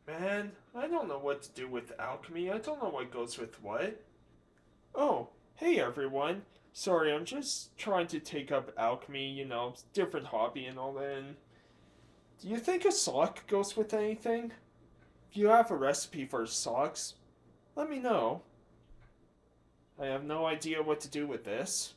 Man, I don't know what to do with alchemy. I don't know what goes with what. Oh, hey everyone. Sorry, I'm just trying to take up alchemy, different hobby and all that. And do you think a sock goes with anything? If you have a recipe for socks, let me know. I have no idea what to do with this.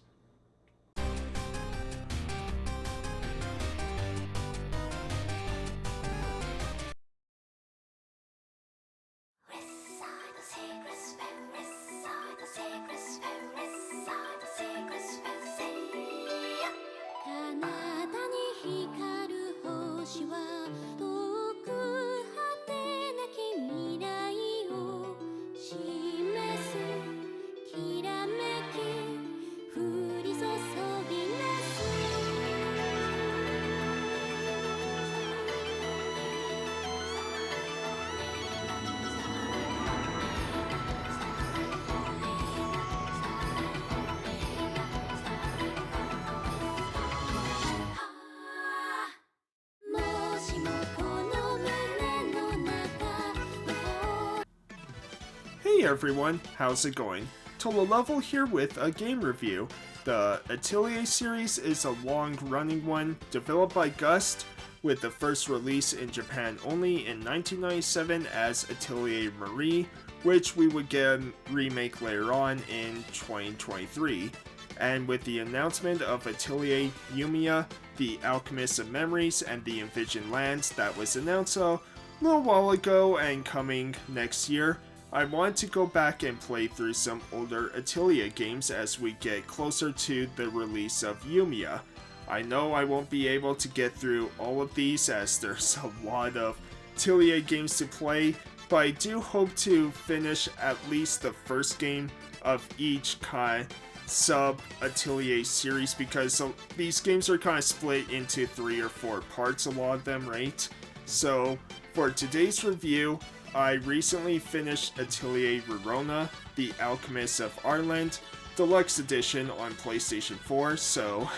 Hey everyone, how's it going? Total Level here with a game review. The Atelier series is a long-running one, developed by Gust, with the first release in Japan only in 1997 as Atelier Marie, which we would get a remake later on in 2023. And with the announcement of Atelier Yumia, the Alchemist of Memories, and the Envisioned Lands that was announced a little while ago and coming next year, I want to go back and play through some older Atelier games as we get closer to the release of Yumia. I know I won't be able to get through all of these as there's a lot of Atelier games to play, but I do hope to finish at least the first game of each kind sub-Atelier series because these games are kind of split into 3 or 4 parts, a lot of them, right? So, for today's review, I recently finished Atelier Rorona, The Alchemist of Arland, Deluxe Edition on PlayStation 4, so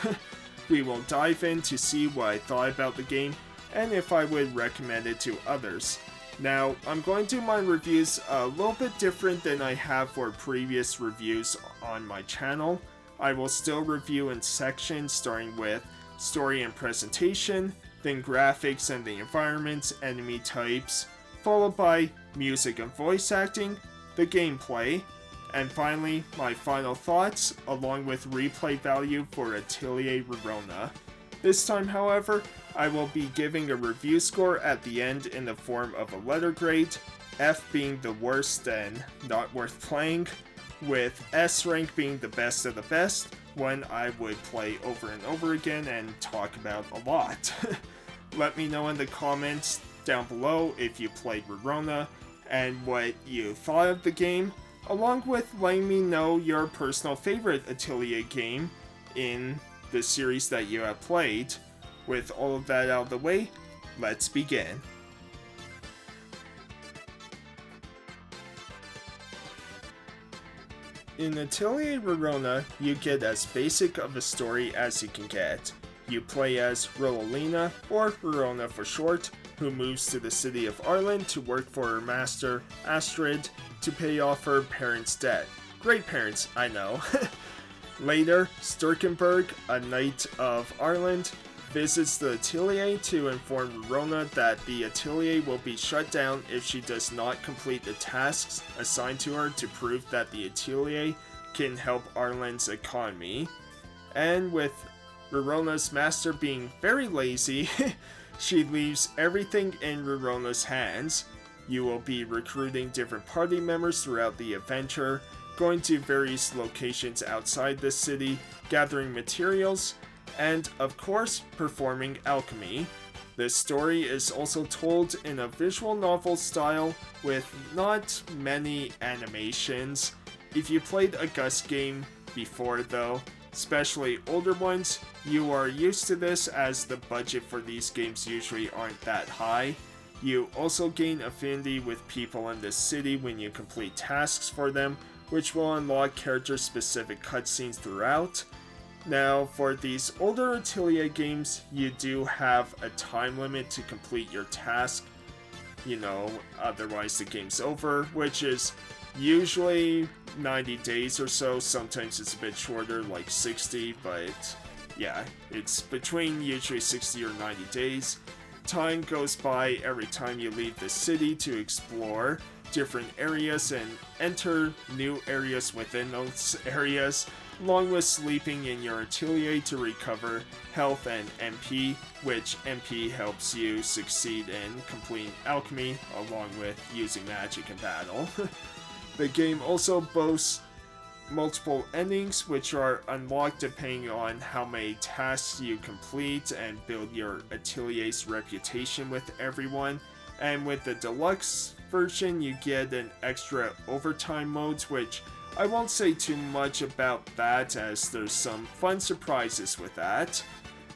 we will dive in to see what I thought about the game and if I would recommend it to others. Now, I'm going to do my reviews a little bit different than I have for previous reviews on my channel. I will still review in sections starting with story and presentation, then graphics and the environments, enemy types, followed by music and voice acting, the gameplay, and finally my final thoughts along with replay value for Atelier Rorona. This time, however, I will be giving a review score at the end in the form of a letter grade, F being the worst and not worth playing, with S rank being the best of the best, one I would play over and over again and talk about a lot. Let me know in the comments down below if you played Rorona and what you thought of the game, along with letting me know your personal favorite Atelier game in the series that you have played. With all of that out of the way, let's begin. In Atelier Rorona, you get as basic of a story as you can get. You play as Rololina, or Rorona for short, who moves to the city of Arland to work for her master, Astrid, to pay off her parents' debt. Great parents, I know. Later, Sturkenberg, a knight of Arland, visits the Atelier to inform Rorona that the Atelier will be shut down if she does not complete the tasks assigned to her to prove that the Atelier can help Arland's economy. And with Rorona's master being very lazy, she leaves everything in Rorona's hands. You will be recruiting different party members throughout the adventure, going to various locations outside the city, gathering materials, and of course, performing alchemy. This story is also told in a visual novel style with not many animations. If you played a Gust game before though, especially older ones, you are used to this as the budget for these games usually aren't that high. You also gain affinity with people in this city when you complete tasks for them, which will unlock character-specific cutscenes throughout. Now, for these older Atelier games, you do have a time limit to complete your task. otherwise the game's over, which is usually 90 days or so. Sometimes it's a bit shorter, like 60, but yeah, it's between usually 60 or 90 days. Time goes by every time you leave the city to explore different areas and enter new areas within those areas, along with sleeping in your atelier to recover health and MP, which MP helps you succeed in completing alchemy, along with using magic in battle. The game also boasts multiple endings, which are unlocked depending on how many tasks you complete and build your atelier's reputation with everyone. And with the deluxe version, you get an extra overtime mode, which I won't say too much about that, as there's some fun surprises with that.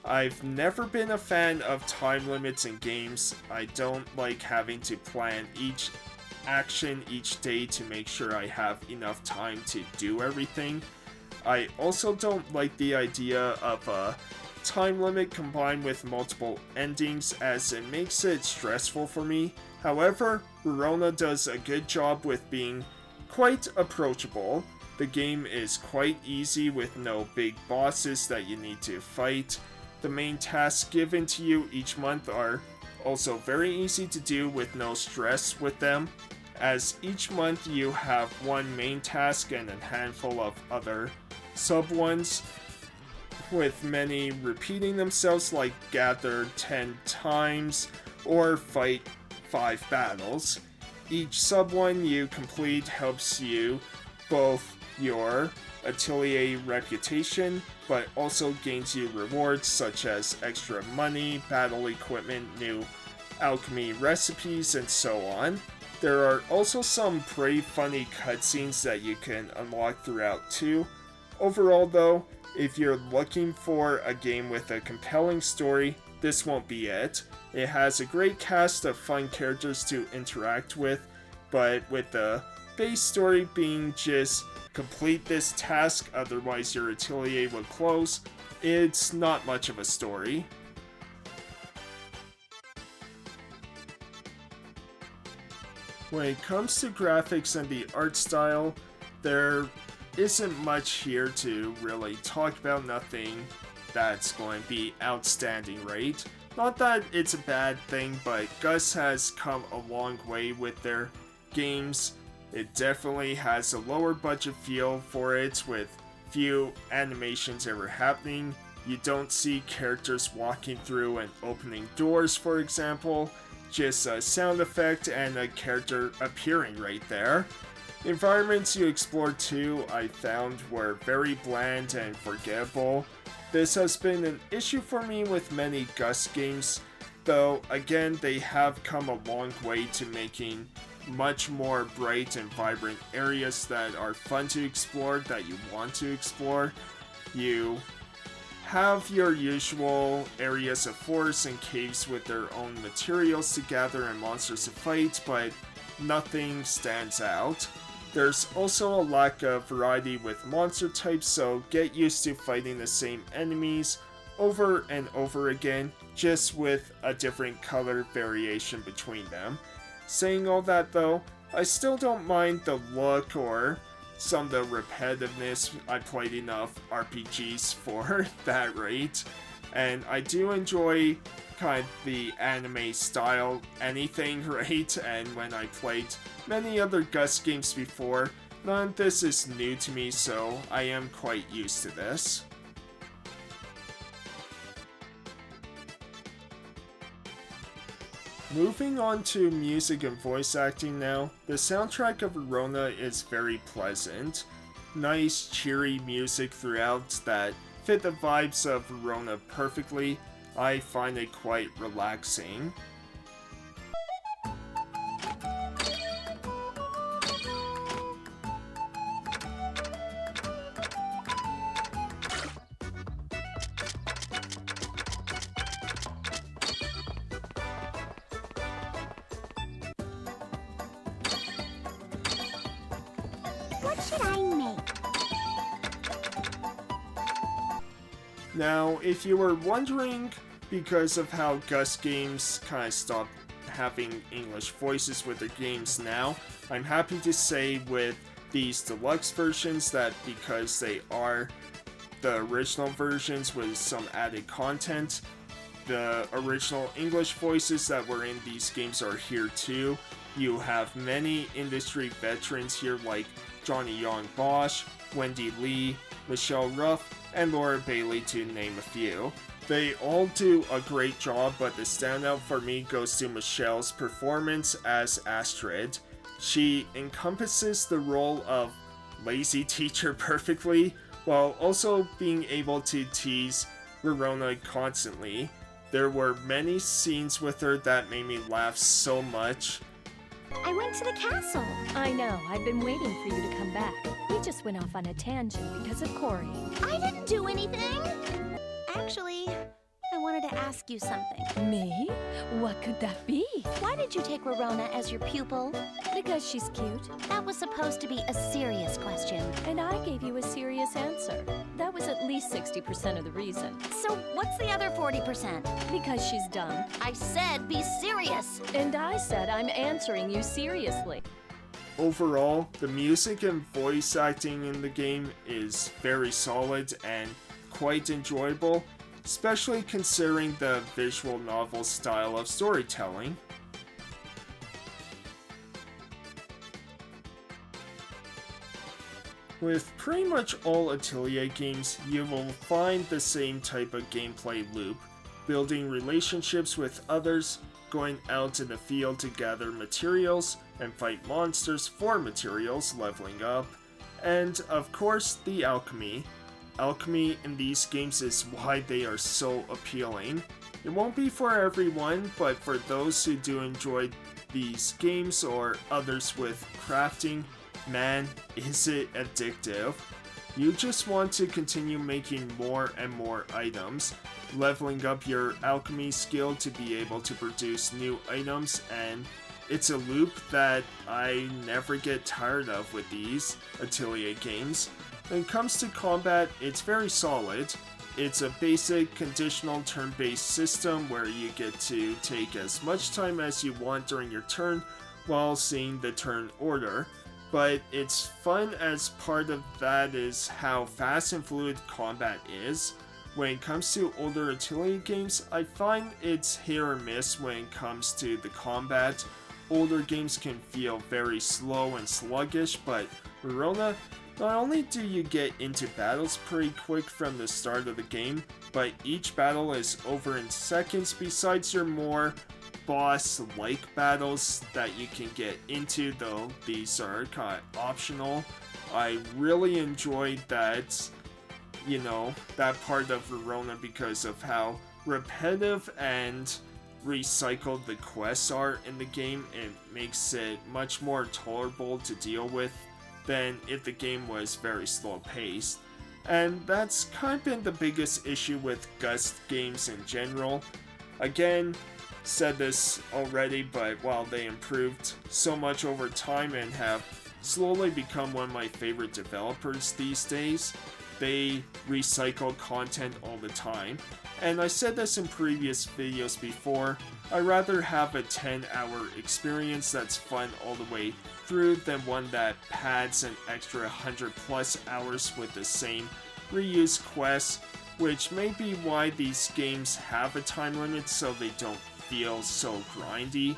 I've never been a fan of time limits in games. I don't like having to plan each action each day to make sure I have enough time to do everything. I also don't like the idea of a time limit combined with multiple endings, as it makes it stressful for me. However, Rorona does a good job with being quite approachable. The game is quite easy with no big bosses that you need to fight. The main tasks given to you each month are also very easy to do with no stress with them, as each month you have one main task and a handful of other sub ones, with many repeating themselves, like gather 10 times or fight 5 battles. Each sub one you complete helps you both your atelier reputation, but also gains you rewards such as extra money, battle equipment, new alchemy recipes, and so on. There are also some pretty funny cutscenes that you can unlock throughout too. Overall though, if you're looking for a game with a compelling story, this won't be it. It has a great cast of fun characters to interact with, but with the base story being just complete this task, otherwise your atelier will close, it's not much of a story. When it comes to graphics and the art style, there isn't much here to really talk about. Nothing that's going to be outstanding, right? Not that it's a bad thing, but Gus has come a long way with their games. It definitely has a lower budget feel for it, with few animations ever happening. You don't see characters walking through and opening doors, for example. Just a sound effect and a character appearing right there. The environments you explored too, I found, were very bland and forgettable. This has been an issue for me with many Gus games, though again they have come a long way to making much more bright and vibrant areas that are fun to explore, that you want to explore. You have your usual areas of forests and caves with their own materials to gather and monsters to fight, but nothing stands out. There's also a lack of variety with monster types, so get used to fighting the same enemies over and over again, just with a different color variation between them. Saying all that though, I still don't mind the look or some of the repetitiveness. I played enough RPGs for that rate, and I do enjoy kind of the anime style anything, right? And when I played many other Gus games before, none of this is new to me, so I am quite used to this. Moving on to music and voice acting now, the soundtrack of Rorona is very pleasant. Nice, cheery music throughout that fit the vibes of Rorona perfectly. I find it quite relaxing. What should I make? Now, if you were wondering, because of how Gus games kind of stopped having English voices with their games now. I'm happy to say with these deluxe versions that because they are the original versions with some added content, the original English voices that were in these games are here too. You have many industry veterans here like Johnny Young Bosch, Wendy Lee, Michelle Ruff, and Laura Bailey to name a few. They all do a great job, but the standout for me goes to Michelle's performance as Astrid. She encompasses the role of lazy teacher perfectly, while also being able to tease Rorona constantly. There were many scenes with her that made me laugh so much. I went to the castle. I know, I've been waiting for you to come back. We just went off on a tangent because of Corey. I didn't do anything. Actually, I wanted to ask you something. Me? What could that be? Why did you take Rorona as your pupil? Because she's cute. That was supposed to be a serious question. And I gave you a serious answer. That was at least 60% of the reason. So what's the other 40%? Because she's dumb. I said be serious. And I said I'm answering you seriously. Overall, the music and voice acting in the game is very solid and quite enjoyable, especially considering the visual novel style of storytelling. With pretty much all Atelier games, you will find the same type of gameplay loop, building relationships with others, going out in the field to gather materials and fight monsters for materials, leveling up, and of course the alchemy. Alchemy in these games is why they are so appealing. It won't be for everyone, but for those who do enjoy these games or others with crafting, man, is it addictive. You just want to continue making more and more items, leveling up your alchemy skill to be able to produce new items, and it's a loop that I never get tired of with these Atelier games. When it comes to combat, it's very solid. It's a basic conditional turn-based system where you get to take as much time as you want during your turn while seeing the turn order. But it's fun as part of that is how fast and fluid combat is. When it comes to older Atelier games, I find it's hit or miss when it comes to the combat. Older games can feel very slow and sluggish, but Rorona, not only do you get into battles pretty quick from the start of the game, but each battle is over in seconds besides your more boss-like battles that you can get into, though these are kind of optional. I really enjoyed that, that part of Rorona because of how repetitive and recycled the quests are in the game. It makes it much more tolerable to deal with than if the game was very slow paced. And that's kind of been the biggest issue with Gust games in general. Again, said this already, but while they improved so much over time and have slowly become one of my favorite developers these days, they recycle content all the time. And I said this in previous videos before, I'd rather have a 10-hour experience that's fun all the way through than one that pads an extra 100 plus hours with the same reused quests, which may be why these games have a time limit so they don't feel so grindy.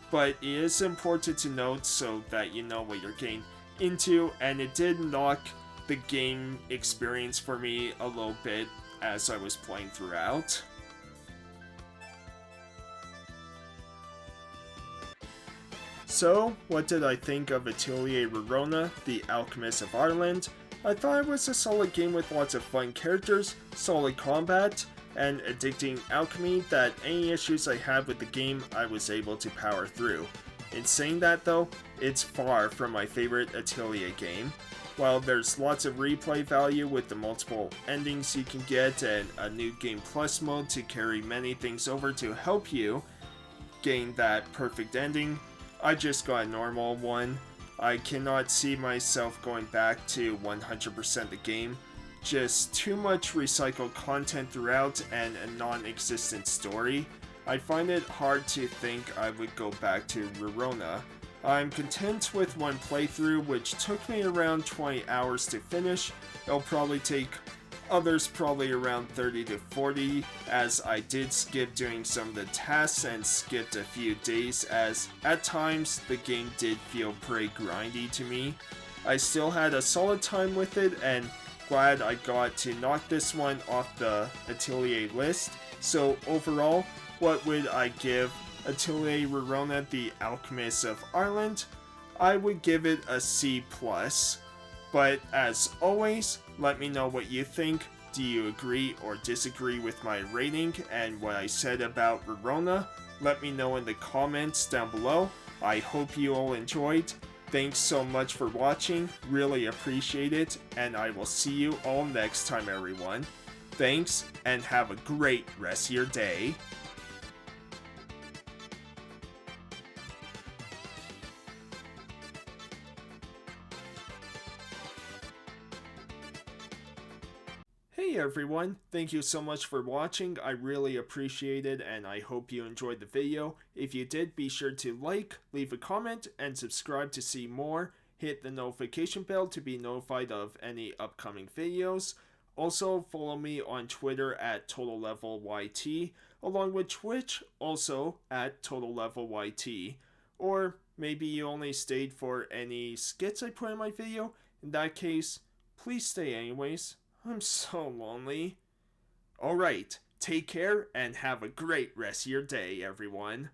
But it is important to note so that you know what you're getting into, and it did knock the game experience for me a little bit as I was playing throughout. So, what did I think of Atelier Rorona, the Alchemist of Arland? I thought it was a solid game with lots of fun characters, solid combat, and addicting alchemy that any issues I had with the game I was able to power through. In saying that though, it's far from my favorite Atelier game. While there's lots of replay value with the multiple endings you can get and a new Game Plus mode to carry many things over to help you gain that perfect ending, I just got a normal one. I cannot see myself going back to 100% the game. Just too much recycled content throughout and a non-existent story. I find it hard to think I would go back to Rorona. I'm content with one playthrough, which took me around 20 hours to finish. It'll probably take others probably around 30 to 40, as I did skip doing some of the tasks and skipped a few days, as at times the game did feel pretty grindy to me. I still had a solid time with it, and glad I got to knock this one off the Atelier list. So overall, what would I give Atelier Rorona, the Alchemist of Arland? I would give it a C+. But as always, let me know what you think. Do you agree or disagree with my rating and what I said about Rorona? Let me know in the comments down below. I hope you all enjoyed. Thanks so much for watching, really appreciate it, and I will see you all next time, everyone. Thanks, and have a great rest of your day. Hey everyone, thank you so much for watching. I really appreciate it, and I hope you enjoyed the video. If you did, be sure to like, leave a comment, and subscribe to see more. Hit the notification bell to be notified of any upcoming videos. Also, follow me on Twitter at TotalLevelYT, along with Twitch, also at TotalLevelYT. Or maybe you only stayed for any skits I put in my video. In that case, please stay anyways. I'm so lonely. Alright, take care and have a great rest of your day, everyone.